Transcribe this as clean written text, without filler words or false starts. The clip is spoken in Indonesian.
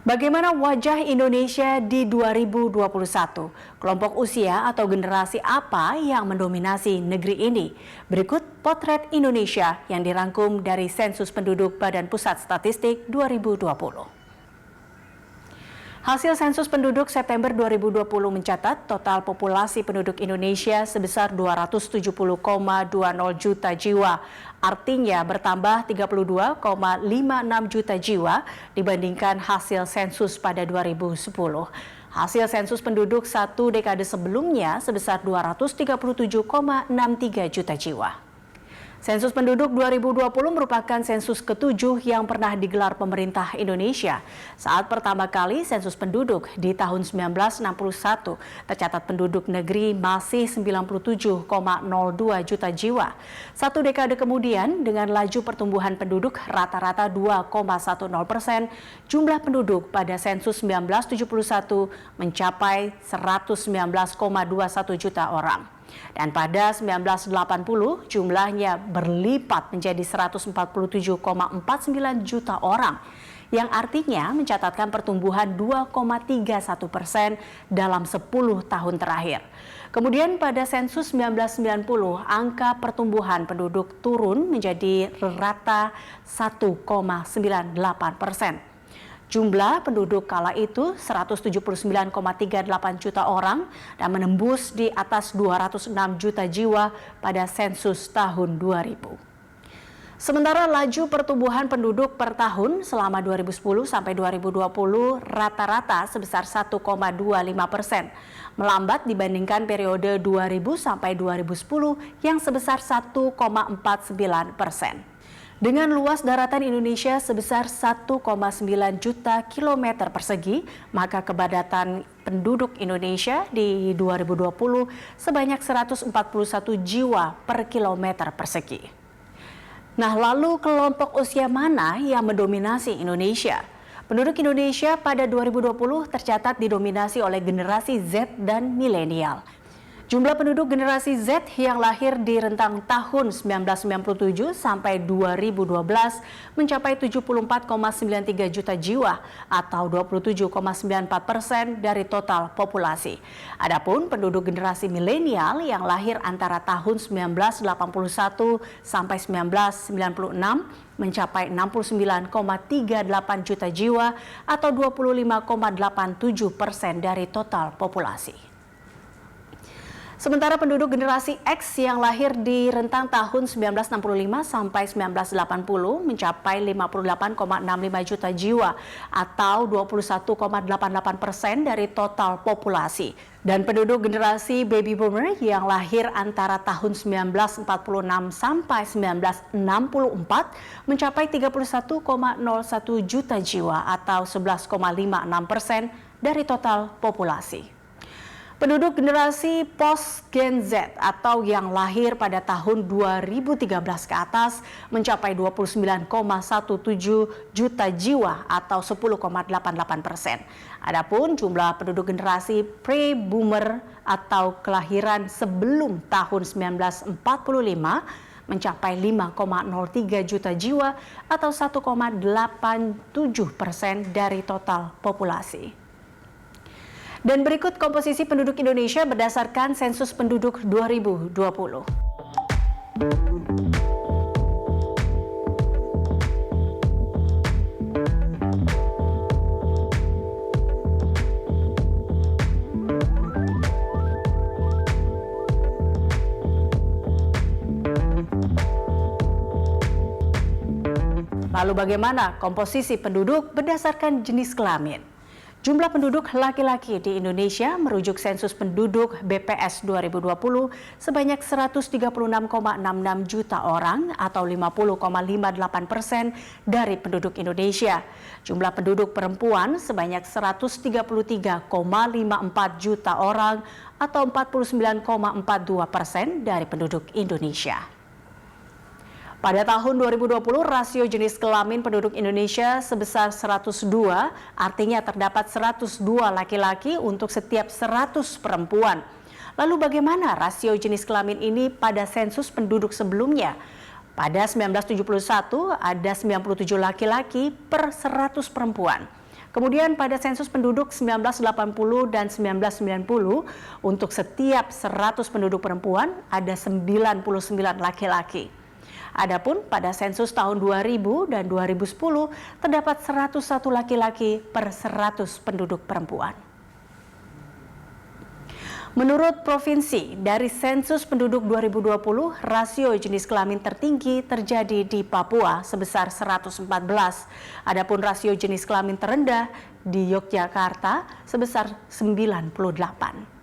Bagaimana wajah Indonesia di 2021? Kelompok usia atau generasi apa yang mendominasi negeri ini? Berikut potret Indonesia yang dirangkum dari Sensus Penduduk Badan Pusat Statistik 2020. Hasil sensus penduduk September 2020 mencatat total populasi penduduk Indonesia sebesar 270,20 juta jiwa. Artinya bertambah 32,56 juta jiwa dibandingkan hasil sensus pada 2010. Hasil sensus penduduk satu dekade sebelumnya sebesar 237,63 juta jiwa. Sensus penduduk 2020 merupakan sensus ketujuh yang pernah digelar pemerintah Indonesia. Saat pertama kali sensus penduduk di tahun 1961, tercatat penduduk negeri masih 97,02 juta jiwa. Satu dekade kemudian, dengan laju pertumbuhan penduduk rata-rata 2,10%, jumlah penduduk pada sensus 1971 mencapai 119,21 juta orang. Dan pada 1980 jumlahnya berlipat menjadi 147,49 juta orang, yang artinya mencatatkan pertumbuhan 2,31% dalam 10 tahun terakhir. Kemudian pada sensus 1990 angka pertumbuhan penduduk turun menjadi rata 1,98%. Jumlah penduduk kala itu 179,38 juta orang dan menembus di atas 206 juta jiwa pada sensus tahun 2000. Sementara laju pertumbuhan penduduk per tahun selama 2010 sampai 2020 rata-rata sebesar 1,25%, melambat dibandingkan periode 2000 sampai 2010 yang sebesar 1,49%. Dengan luas daratan Indonesia sebesar 1,9 juta kilometer persegi, maka kepadatan penduduk Indonesia di 2020 sebanyak 141 jiwa per kilometer persegi. Nah, lalu kelompok usia mana yang mendominasi Indonesia? Penduduk Indonesia pada 2020 tercatat didominasi oleh generasi Z dan milenial. Jumlah penduduk generasi Z yang lahir di rentang tahun 1997 sampai 2012 mencapai 74,93 juta jiwa atau 27,94% dari total populasi. Adapun penduduk generasi milenial yang lahir antara tahun 1981 sampai 1996 mencapai 69,38 juta jiwa atau 25,87% dari total populasi. Sementara penduduk generasi X yang lahir di rentang tahun 1965 sampai 1980 mencapai 58,65 juta jiwa atau 21,88% dari total populasi. Dan penduduk generasi baby boomer yang lahir antara tahun 1946 sampai 1964 mencapai 31,01 juta jiwa atau 11,56% dari total populasi. Penduduk generasi post-Gen Z atau yang lahir pada tahun 2013 ke atas mencapai 29,17 juta jiwa atau 10,88%. Adapun jumlah penduduk generasi pre-boomer atau kelahiran sebelum tahun 1945 mencapai 5,03 juta jiwa atau 1,87% dari total populasi. Dan berikut komposisi penduduk Indonesia berdasarkan sensus penduduk 2020. Lalu bagaimana komposisi penduduk berdasarkan jenis kelamin? Jumlah penduduk laki-laki di Indonesia merujuk sensus penduduk BPS 2020 sebanyak 136,66 juta orang atau 50,58% dari penduduk Indonesia. Jumlah penduduk perempuan sebanyak 133,54 juta orang atau 49,42% dari penduduk Indonesia. Pada tahun 2020, rasio jenis kelamin penduduk Indonesia sebesar 102, artinya terdapat 102 laki-laki untuk setiap 100 perempuan. Lalu bagaimana rasio jenis kelamin ini pada sensus penduduk sebelumnya? Pada 1971 ada 97 laki-laki per 100 perempuan. Kemudian pada sensus penduduk 1980 dan 1990, untuk setiap 100 penduduk perempuan ada 99 laki-laki. Adapun pada sensus tahun 2000 dan 2010 terdapat 101 laki-laki per 100 penduduk perempuan. Menurut provinsi, dari sensus penduduk 2020, rasio jenis kelamin tertinggi terjadi di Papua sebesar 114. Adapun rasio jenis kelamin terendah di Yogyakarta sebesar 98.